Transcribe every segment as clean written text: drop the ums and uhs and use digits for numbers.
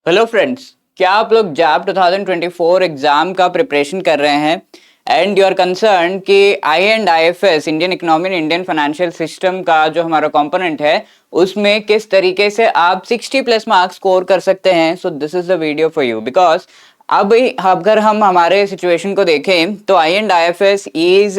Hello friends, क्या आप लोग जैब 2024 एग्जाम का प्रिपरेशन कर रहे हैं एंड यू आर कंसर्न कि I and IFS Indian economy Indian financial system का जो हमारा कंपोनेंट है उसमें किस तरीके से आप 60 प्लस मार्क्स स्कोर कर सकते हैं। So this is the video for you because अब अगर हम हमारे सिचुएशन को देखें तो I and IFS is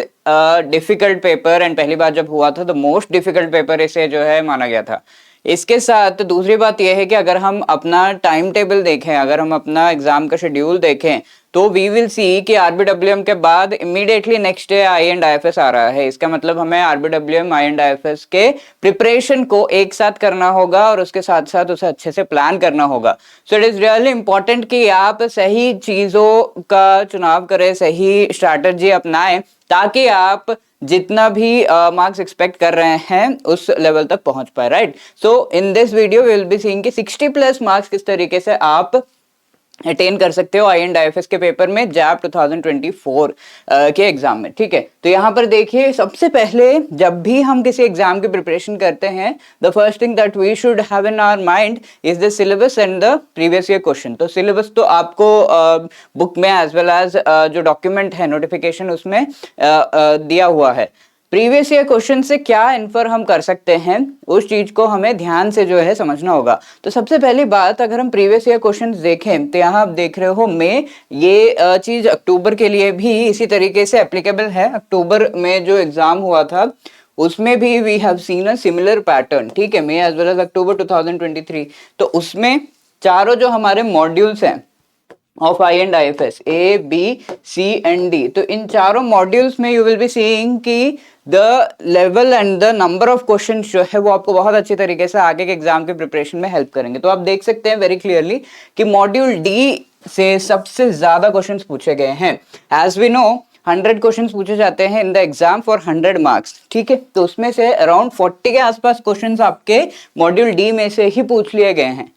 difficult paper and पहली बार जब हुआ था तो मोस्ट डिफिकल्ट पेपर इसे जो है माना गया था। इसके साथ दूसरी बात यह है कि अगर हम अपना टाइम टेबल देखें, अगर हम अपना एग्जाम का शेड्यूल देखें तो वी विल सी कि आरबीडब्ल्यूएम के बाद immediately next day I and IFS आ रहा है। इसका मतलब हमें आरबीडब्ल्यूएम आई एंड आईएफएस के प्रिपरेशन को एक साथ करना होगा और उसके साथ साथ उसे अच्छे से प्लान करना होगा। सो इट इज रियली इंपॉर्टेंट कि आप सही चीजों का चुनाव करें, सही स्ट्रैटेजी अपनाएं ताकि आप जितना भी मार्क्स एक्सपेक्ट कर रहे हैं उस लेवल तक पहुंच पाए। Right, so in this video we will be seeing कि 60 प्लस मार्क्स किस तरीके से आप अटेन कर सकते हो आई एंड आईएफएस के पेपर में जैब 2024 के एग्जाम में। ठीक है, तो यहाँ पर देखिए, सबसे पहले जब भी हम किसी एग्जाम की प्रिपरेशन करते हैं the first thing that we should have in our mind is the syllabus and the previous year question. तो सिलेबस तो आपको बुक में एज वेल एज जो डॉक्यूमेंट है नोटिफिकेशन उसमें दिया हुआ है। प्रीवियस ईयर क्वेश्चन से क्या इन्फर हम कर सकते हैं उस चीज को हमें ध्यान से जो है समझना होगा। तो सबसे पहली बात, अगर हम प्रीवियस ईयर क्वेश्चन देखें तो यहाँ आप देख रहे हो में ये चीज अक्टूबर के लिए भी इसी तरीके से एप्लीकेबल है। अक्टूबर में जो एग्जाम हुआ था उसमें भी we have seen a similar pattern. ठीक है, May as well as October 2023। तो उसमें चारों जो हमारे मॉड्यूल्स हैं of I and IFS A B C and D, तो इन चारों मॉड्यूल्स में यू विल बी सीइंग कि the level and the number of question जो है वो आपको बहुत अच्छी तरीके से आगे के एग्जाम के प्रिपरेशन में हेल्प करेंगे। तो आप देख सकते हैं वेरी क्लियरली कि मॉड्यूल डी से सबसे ज्यादा क्वेश्चंस पूछे गए हैं। एज वी नो 100 क्वेश्चंस पूछे जाते हैं in the exam for 100 marks. ठीक है, तो उसमें से अराउंड 40 के आसपास क्वेश्चंस आपके मॉड्यूल डी में से ही पूछ लिए गए हैं।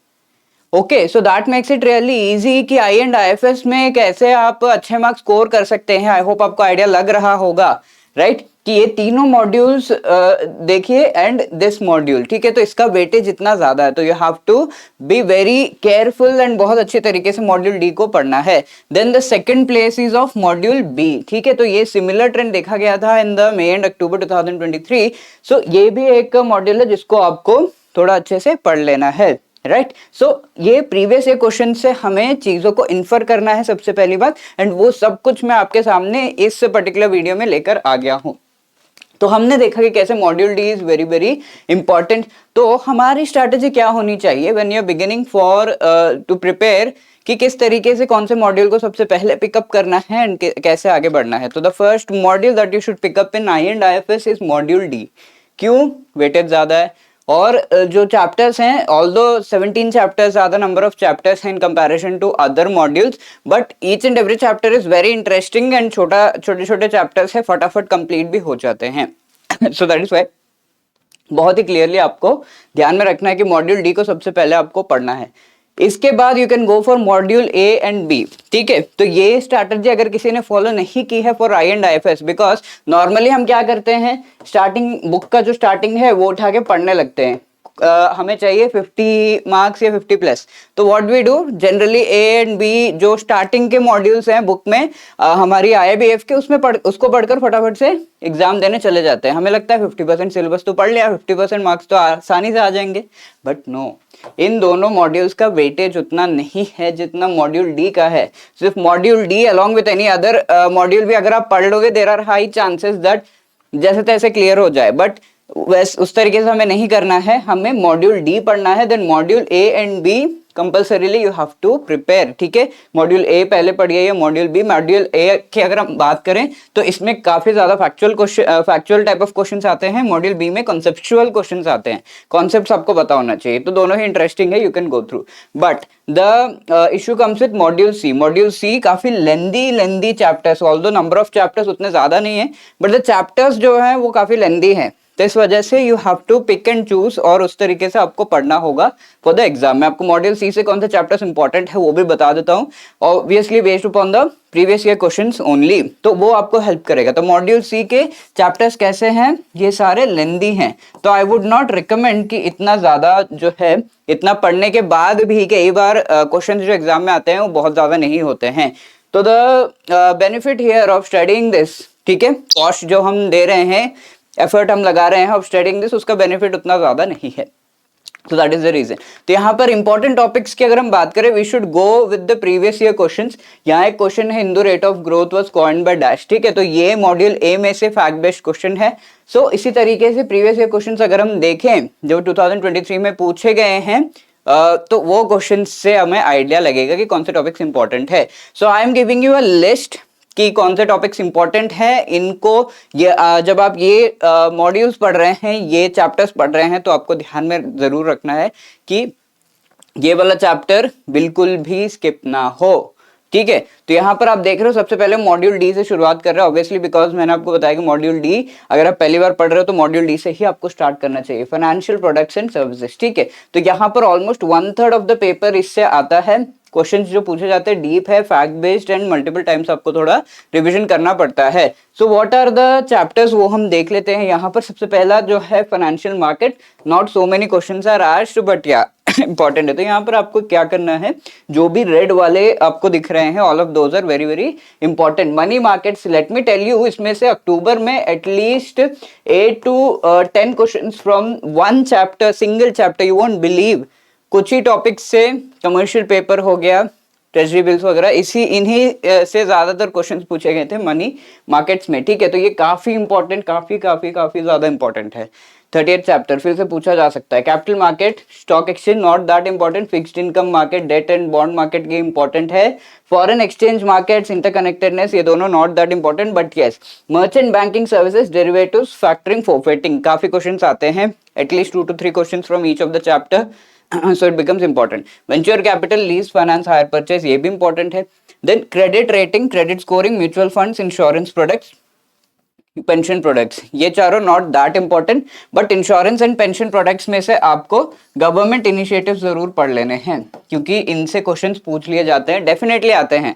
Okay, so that makes it really easy कि आई एंड आईएफएस में कैसे आप अच्छे मार्क्स स्कोर कर सकते हैं। आई होप आपको आइडिया लग रहा होगा, राइट, कि ये तीनों मॉड्यूल्स देखिए एंड दिस मॉड्यूल। ठीक है, तो इसका वेटेज इतना ज्यादा है तो you have to be very careful and बहुत अच्छे तरीके से मॉड्यूल डी को पढ़ना है। Then the second place is of module B. ठीक है, तो ये सिमिलर ट्रेंड देखा गया था in the may and October 2023। सो ये भी एक मॉड्यूल है जिसको आपको थोड़ा अच्छे से पढ़ लेना है। राइट, सो ये प्रीवियस ईयर क्वेश्चन से हमें चीजों को इन्फर करना है सबसे पहली बात, एंड वो सब कुछ मैं आपके सामने इस पर्टिकुलर वीडियो में लेकर आ गया हूं। तो हमने देखा कि कैसे module D is very very important. तो हमारी स्ट्रैटेजी क्या होनी चाहिए when you are beginning for to prepare, कि किस तरीके से कौन से मॉड्यूल को सबसे पहले पिकअप करना है एंड कैसे आगे बढ़ना है। तो the first module that you should pick up in I and IFS is module D. क्यों? वेटेज ज्यादा है और जो चैप्टर्स हैं, although 17 chapters are the number of chapters हैं in comparison to other modules, but each and every chapter is very interesting and छोटे छोटे chapters है, फटाफट कंप्लीट भी हो जाते हैं। सो दैट इज व्हाई बहुत ही क्लियरली आपको ध्यान में रखना है कि मॉड्यूल डी को सबसे पहले आपको पढ़ना है। इसके बाद you can go for module A and B. ठीक है, तो ये स्ट्रैटेजी अगर किसी ने फॉलो नहीं की है for I and IFS, because normally हम क्या करते हैं, स्टार्टिंग बुक का जो स्टार्टिंग है वो उठा के पढ़ने लगते हैं। हमें चाहिए 50 मार्क्स या 50 प्लस, तो what we do generally A and B जो स्टार्टिंग के मॉड्यूल्स हैं बुक में हमारी आईआईबीएफ के, उसमें उसको पढ़कर फटाफट से एग्जाम देने चले जाते हैं। हमें लगता है 50% सिलेबस तो पढ़ लिया, 50% मार्क्स तो आसानी से आ जाएंगे, बट नो, इन दोनों मॉड्यूल्स का वेटेज उतना नहीं है जितना मॉड्यूल डी का है। सिर्फ module D along with any other module भी अगर आप पढ़ लोगे, there are high chances that जैसे तैसे क्लियर हो जाए, बट वैसे उस तरीके से हमें नहीं करना है। हमें मॉड्यूल डी पढ़ना है, then module A and B compulsorily you have to prepare. ठीक है, मॉड्यूल ए पहले पढ़िए या मॉड्यूल बी। मॉड्यूल ए की अगर हम बात करें तो इसमें काफी ज्यादा फैक्चुअल टाइप ऑफ क्वेश्चंस आते हैं, मॉड्यूल बी में कॉन्सेप्चुअल क्वेश्चंस आते हैं, कॉन्सेप्ट्स आपको पता होना चाहिए। तो दोनों ही इंटरेस्टिंग है, you can go through, but the issue comes with module C. Module C काफी lengthy chapters, although number of chapters उतने ज्यादा नहीं है, बट द चैप्टर्स जो है वो काफी लेंदी है। तो इस वजह से you have to pick and choose और उस तरीके से आपको पढ़ना होगा फॉर द एग्जाम। मैं आपको मॉड्यूल सी से कौन से चैप्टर्स इंपॉर्टेंट है वो भी बता देता हूँ, obviously based upon the previous year questions only, तो वो आपको हेल्प करेगा। तो मॉड्यूल सी के चैप्टर्स कैसे हैं, ये सारे लेंदी हैं, तो आई वुड नॉट रिकमेंड कि इतना ज्यादा जो है, इतना पढ़ने के बाद भी कई बार क्वेश्चन जो एग्जाम में आते हैं वो बहुत ज्यादा नहीं होते हैं। तो the benefit here of studying this, ठीक है, कॉस्ट जो हम दे रहे हैं, एफर्ट हम लगा रहे हैं ऑफ स्टडीइंग दिस, उसका बेनिफिट उतना ज्यादा नहीं है। तो दैट इज द रीजन। तो यहाँ पर इंपॉर्टेंट टॉपिक्स की अगर हम बात करें, we should go with the previous year questions. यहाँ एक क्वेश्चन है, Hindu rate of growth was coined by dash, ठीक है, तो ये मॉड्यूल ए में से फैक्ट बेस्ड क्वेश्चन है। सो इसी तरीके से प्रीवियस ईयर क्वेश्चंस अगर हम देखें जो 2023 में पूछे गए हैं, तो वो क्वेश्चन से हमें आइडिया लगेगा कि कौन से टॉपिक्स इंपॉर्टेंट है। So I am giving you a list कि कौन से टॉपिक्स इंपॉर्टेंट है। इनको ये जब आप ये मॉड्यूल्स पढ़ रहे हैं, ये चैप्टर्स पढ़ रहे हैं, तो आपको ध्यान में जरूर रखना है कि ये वाला चैप्टर बिल्कुल भी स्किप ना हो, ठीक है। तो यहाँ पर आप देख रहे हो, सबसे पहले मॉड्यूल डी से शुरुआत कर रहे हैं, ऑब्वियसली बिकॉज मैंने आपको बताया कि मॉड्यूल डी अगर आप पहली बार पढ़ रहे हो तो मॉड्यूल डी से ही आपको स्टार्ट करना चाहिए, फाइनेंशियल प्रोडक्ट्स एंड सर्विसेज, ठीक है। तो यहाँ पर ऑलमोस्ट 1/3 ऑफ द पेपर इससे आता है। क्वेश्चंस जो पूछे जाते हैं डीप है, fact based and multiple times आपको थोड़ा रिवीजन करना पड़ता है। So what are the chapters, वो हम देख लेते हैं। यहाँ पर सबसे पहला जो है financial market, not so many questions are asked but yeah important है। तो यहाँ पर आपको क्या करना है, जो भी रेड वाले आपको दिख रहे हैं, all of those are very very important. Money markets, let me tell you, इसमें से अक्टूबर में at least 8 to 10 questions from one chapter, single chapter, you won't believe. कुछ ही टॉपिक्स से, कमर्शियल पेपर हो गया, ट्रेजरी बिल्स वगैरह, इन्हीं से ज्यादातर क्वेश्चंस पूछे गए थे मनी मार्केट्स में, ठीक है। तो ये काफी इंपॉर्टेंट, काफी ज्यादा इंपॉर्टेंट है। 38 चैप्टर फिर से पूछा जा सकता है। Capital market, stock exchange not that important, fixed income market, debt and bond market ये इंपॉर्टेंट है। फॉरेन एक्सचेंज मार्केट्स, इंटरकनेक्टेडनेस, ये दोनों not that important, but yes, merchant banking services, derivatives, factoring, forfaiting, काफी क्वेश्चंस आते हैं, at least 2 to 3 questions from each of the chapter. So it becomes important. Venture capital, lease, finance, hire purchase, ये भी important है। Then credit rating, credit scoring, mutual funds, insurance products, pension products, ये चारों not that important, but insurance and pension products में से आपको government initiative जरूर पढ़ लेने हैं, क्योंकि इनसे क्वेश्चंस पूछ लिए जाते हैं, डेफिनेटली आते हैं,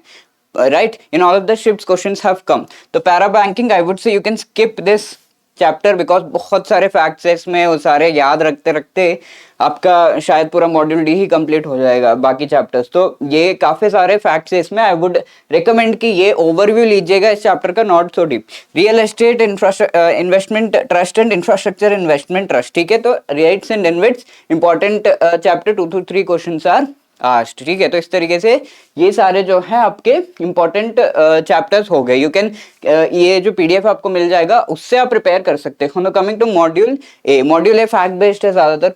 right. In all of the shifts questions have come. तो para banking, I would say you can skip this chapter because बहुत सारे फैक्ट्स है इसमें, वो सारे याद रखते रखते आपका शायद पूरा मॉड्यूल डी ही कंप्लीट हो जाएगा, बाकी चैप्टर्स। तो ये काफी सारे फैक्ट्स है इसमें, आई वुड रिकमेंड कि ये ओवरव्यू लीजिएगा इस चैप्टर का, not so deep. Real estate, investment trust and infrastructure investment trust, ठीक है। तो REITs and InvITs important chapter, 2 to 3 questions are asked, ठीक है। तो इस तरीके से ये सारे जो है आपके इंपॉर्टेंट चैप्टर्स हो गए। यू कैन ये जो पीडीएफ आपको मिल जाएगा उससे आप प्रिपेयर कर सकते हो। Coming to module A, module A fact based है ज्यादातर।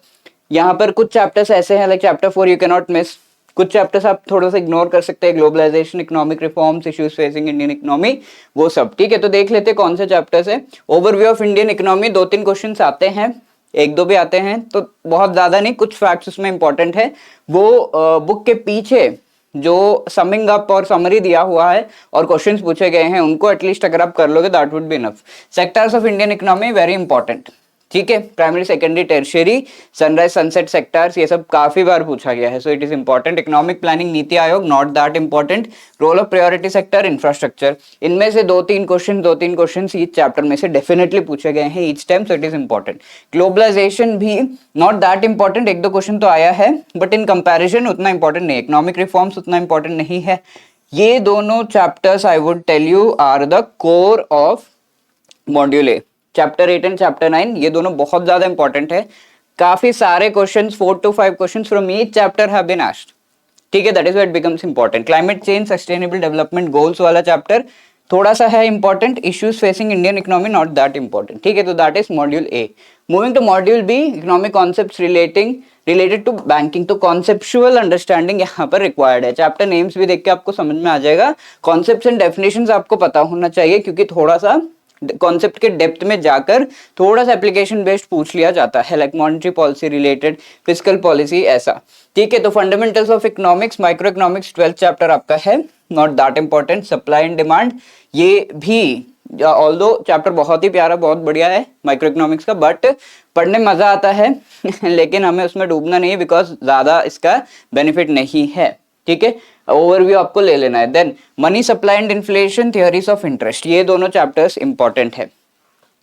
यहाँ पर कुछ चैप्टर्स ऐसे हैं, like chapter 4 you can not miss, कुछ चैप्टर्स आप थोड़ा सा इग्नोर कर सकते हैं, globalisation, economic reforms, issues facing Indian economy, वो सब, ठीक है। तो देख लेते हैं कौन से चैप्टर्स है। Overview of Indian economy, 2-3 questions आते हैं, 1-2 भी आते हैं, तो बहुत ज्यादा नहीं, कुछ फैक्ट्स उसमें इंपॉर्टेंट है। वो बुक के पीछे जो समिंग अप और समरी दिया हुआ है और क्वेश्चंस पूछे गए हैं, उनको एटलीस्ट अगर आप कर लोगे that would be enough. Sectors of Indian economy very important, ठीक है। Primary, secondary, tertiary, sunrise sunset sectors, ये सब काफी बार पूछा गया है, so it is important. Economic planning, NITI Aayog, not that important. Role of priority sector, infrastructure, इनमें से 2-3 क्वेश्चन ईच चैप्टर में से डेफिनेटली पूछे गए हैं each time, so it is important. Globalisation भी नॉट दैट इंपॉर्टेंट, 1-2 क्वेश्चन तो आया है, बट इन कंपैरिजन उतना इंपॉर्टेंट नहीं। इकोनॉमिक रिफॉर्म्स उतना इंपॉर्टेंट नहीं है। ये दोनों chapters I would tell you are the core of module A. Chapter 8 and chapter 9 ये दोनों बहुत ज्यादा इंपॉर्टेंट है। काफी सारे questions, 4 to 5 questions from each chapter have been asked, ठीक है। That is what becomes important. Climate change, sustainable development goals वाला चैप्टर थोड़ा सा है important. Issues facing Indian economy, not that important, ठीक है। तो that is module A. Moving to module B, economic concepts related to banking, तो conceptual understanding यहाँ पर रिक्वायर्ड है। चैप्टर नेम्स भी देख के आपको समझ में आ जाएगा। कॉन्सेप्ट्स एंड डेफिनेशंस आपको पता होना चाहिए, क्योंकि थोड़ा सा कॉन्सेप्ट के डेप्थ में जाकर थोड़ा सा एप्लीकेशन बेस्ड पूछ लिया जाता है, like monetary policy related, fiscal policy, ऐसा, ठीक है। तो fundamentals of economics, micro economics 12th chapter आपका है, not that important. Supply and demand, ये भी ऑल्दो चैप्टर बहुत ही प्यारा, बहुत बढ़िया है माइक्रो इकोनॉमिक्स का, बट पढ़ने में मजा आता है लेकिन हमें उसमें डूबना नहीं है बिकॉज ज्यादा इसका बेनिफिट नहीं है, ठीक है। ओवरव्यू आपको ले लेना है। Then money supply and inflation, theories of interest, ये दोनों चैप्टर्स इंपॉर्टेंट है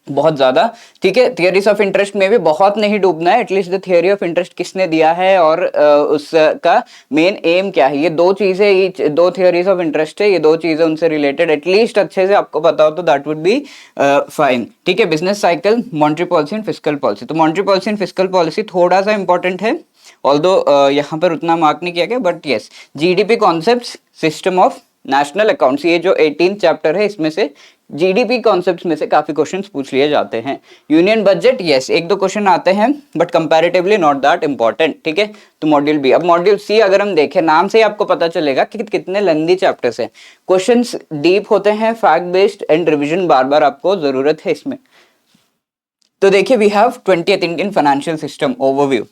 बहुत ज्यादा, ठीक है। थियरीज ऑफ इंटरेस्ट में भी बहुत नहीं डूबना है, at least the theory of interest किसने दिया है और उसका मेन एम क्या है, ये दो चीजें, दो थियरीज ऑफ इंटरेस्ट है, ये दो चीजें उनसे रिलेटेड एटलीस्ट अच्छे से आपको पता हो तो दैट वुड बी फाइन, ठीक है। Business cycle, monetary policy and fiscal policy, तो monetary policy and fiscal policy थोड़ा सा इंपॉर्टेंट है, ऑल्दो यहाँ पर उतना मार्क नहीं किया गया, but yes. GDP concepts, system of national accounts, ये जो 18 चैप्टर है इसमें से जीडीपी कॉन्सेप्ट्स में से काफी क्वेश्चंस पूछ लिए जाते हैं। यूनियन बजट, यस, एक दो क्वेश्चन आते हैं but comparatively not that important, ठीक है। तो मॉड्यूल बी, अब मॉड्यूल सी अगर हम देखें, नाम से ही आपको पता चलेगा कि कितने लेंथी चैप्टर्स हैं, क्वेश्चंस डीप होते हैं, फैक्ट बेस्ड एंड रिविजन बार बार आपको जरूरत है इसमें। तो देखिए we have 20th Indian financial system overview,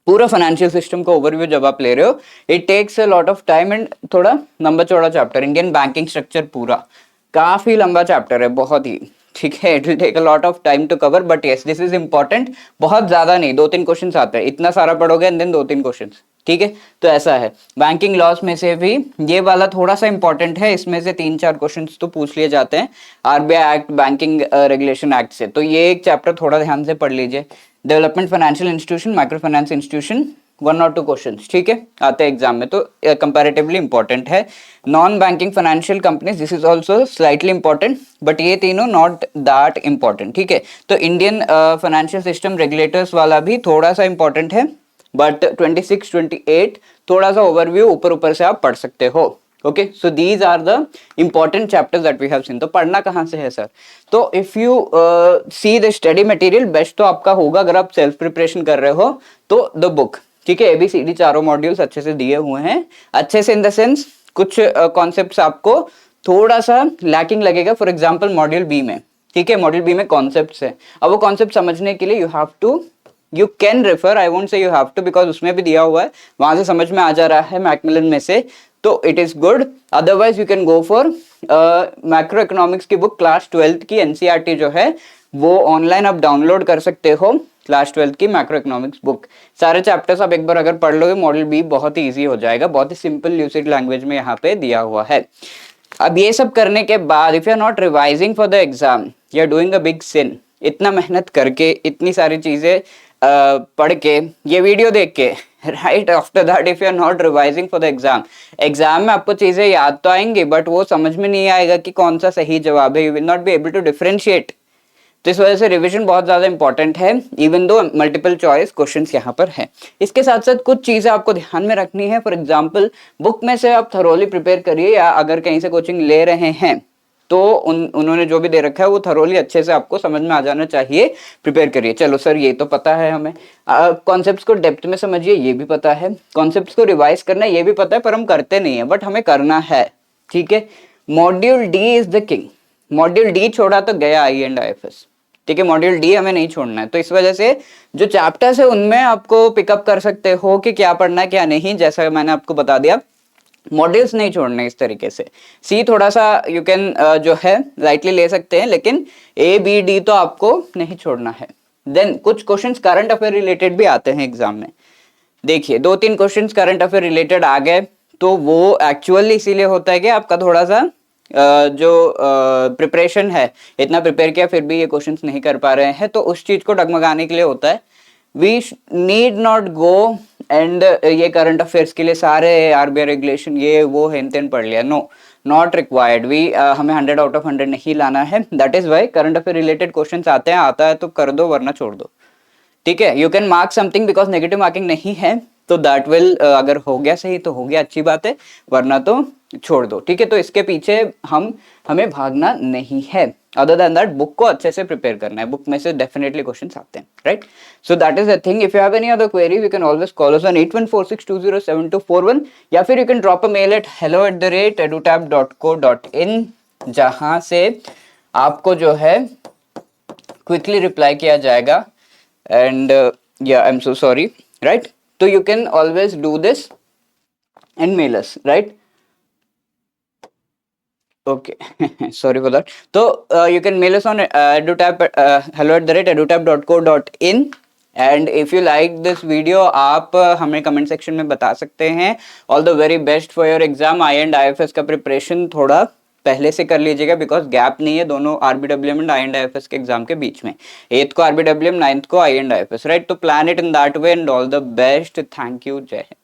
पूरा फाइनेंशियल सिस्टम का ओवरव्यू जब आप ले रहे हो it takes a lot of time and थोड़ा लंबा चौड़ा चैप्टर। इंडियन बैंकिंग स्ट्रक्चर पूरा काफी लंबा चैप्टर है, बहुत ही, ठीक है। It will take a lot of time to cover, but yes this is important, बहुत ज्यादा नहीं, 2-3 क्वेश्चंस आते हैं, इतना सारा पढ़ोगे एंड देन 2-3 क्वेश्चंस, ठीक है। तो ऐसा है। बैंकिंग लॉस में से भी ये वाला थोड़ा सा इंपॉर्टेंट है, इसमें से 3-4 क्वेश्चंस तो पूछ लिए जाते हैं RBI act, banking regulation act से, तो ये एक चैप्टर थोड़ा ध्यान से पढ़ लीजिए। Development financial institution, micro finance institution, 1 और 2 क्वेश्चंस, ठीक है, आते हैं एग्जाम में, तो कंपैरेटिवली इंपॉर्टेंट है। Non banking financial companies, this is also slightly important, but ये तीनों नॉट दैट इंपॉर्टेंट, ठीक है। तो इंडियन फाइनेंशियल सिस्टम रेगुलेटर्स वाला भी थोड़ा सा इंपॉर्टेंट है, बट 26-28 थोड़ा सा ओवरव्यू ऊपर ऊपर से आप पढ़ सकते हो। Okay, so these are the important chapters that we have seen. तो पढ़ना कहाँ से है सर, तो if you see the study material, best तो आपका होगा अगर आप सेल्फ प्रिपरेशन कर रहे हो तो द बुक, ठीक है। ABCD चारों मॉड्यूल्स अच्छे से दिए हुए हैं, अच्छे से इन द सेंस कुछ कॉन्सेप्ट्स आपको थोड़ा सा लैकिंग लगेगा, फॉर एग्जाम्पल मॉड्यूल बी में, ठीक है। मॉड्यूल बी में कॉन्सेप्ट्स है, अब वो कॉन्सेप्ट समझने के लिए you can refer, I won't say you have to, because उसमें भी दिया हुआ है, वहां से समझ में आ जा रहा है मैकमिलन में से, तो it is good. Otherwise you can go for macro economics की बुक, क्लास 12th की NCERT जो है वो ऑनलाइन आप डाउनलोड कर सकते हो, क्लास 12th की मैक्रो इकोनॉमिक्स बुक, सारे चैप्टर्स आप एक बार अगर पढ़ लोगे मॉडल बी बहुत ही इजी हो जाएगा, बहुत ही सिंपल ल्यूसिड लैंग्वेज में यहाँ पे दिया हुआ है। अब ये सब करने के बाद if you are not revising for the exam, you are doing a big sin. इतना मेहनत करके, इतनी सारी चीजें पढ़ के, ये वीडियो देख के, right after that if you are not revising for the exam में आपको चीजें याद तो आएंगी बट वो समझ में नहीं आएगा कि कौन सा सही जवाब है, you will not be able to differentiate. तो इस वजह से रिवीजन बहुत ज्यादा इंपॉर्टेंट है, even though multiple choice questions यहाँ पर है। इसके साथ साथ कुछ चीजें आपको ध्यान में रखनी है, फॉर एग्जांपल बुक में से आप थरोली प्रिपेयर करिए, या अगर कहीं से कोचिंग ले रहे हैं तो उन्होंने जो भी दे रखा है वो थरोली अच्छे से आपको समझ में आ जाना चाहिए, प्रिपेयर करिए। चलो सर ये तो पता है हमें, कॉन्सेप्ट्स को डेप्थ में समझिए ये भी पता है, कॉन्सेप्ट्स को रिवाइज करना ये भी पता है, पर हम करते नहीं है, बट हमें करना है, ठीक है। Module D is the king, module D छोड़ा तो गया IE&IFS, ठीक है। मॉड्यूल डी हमें नहीं छोड़ना है, तो इस वजह से जो चैप्टर्स है उनमें आपको पिकअप कर सकते हो कि क्या पढ़ना है क्या नहीं, जैसा मैंने आपको बता दिया, मॉड्यूल्स नहीं छोड़ने इस तरीके से। सी थोड़ा सा यू कैन जो है लाइटली ले सकते हैं, लेकिन A B D तो आपको नहीं छोड़ना है। देन कुछ क्वेश्चंस करंट अफेयर रिलेटेड भी आते हैं एग्जाम में, देखिए 2-3 क्वेश्चंस करंट अफेयर रिलेटेड आ गए तो वो एक्चुअली इसीलिए होता है कि आपका थोड़ा सा जो प्रिपरेशन है, इतना प्रिपेयर किया फिर भी ये क्वेश्चंस नहीं कर पा रहे हैं, तो उस चीज को डगमगाने के लिए होता है। We need not go and ये करंट अफेयर्स के लिए सारे RBI रेगुलेशन ये वो हेन तेन पढ़ लिया, नो, नॉट रिक्वायर्ड। हमें 100 आउट ऑफ 100 नहीं लाना है, that is why current affair related question आते हैं, आता है तो कर दो वरना छोड़ दो, ठीक है। You can mark something because negative marking नहीं है, तो दैट विल अगर हो गया सही तो हो गया, अच्छी बात है, वरना तो छोड़ दो, ठीक है। तो इसके पीछे हमें भागना नहीं है, अदर देन दैट बुक को अच्छे से प्रिपेयर करना है, बुक में से डेफिनेटली क्वेश्चंस आते हैं, right. So that is the thing. If you have any other query you can always call us on 8146207241, या फिर you can drop a mail at hello@edutab.co.in, जहां से आपको जो है क्विकली रिप्लाई किया जाएगा। And I'm so sorry, right? So you can always do this and mail us, right? Okay, sorry for that. So you can mail us on edutap hello@edutap.co.in and if you like this video आप हमें comment section में बता सकते हैं. All the very best for your exam. I and IFS का preparation थोड़ा पहले से कर लीजिएगा बिकॉज गैप नहीं है दोनों RBWM एंड IFS के एग्जाम के बीच में. 8th को RBWM, 9th को I and IFS, राइट? तो plan it in that way and all the best. Thank you. जय हिंद.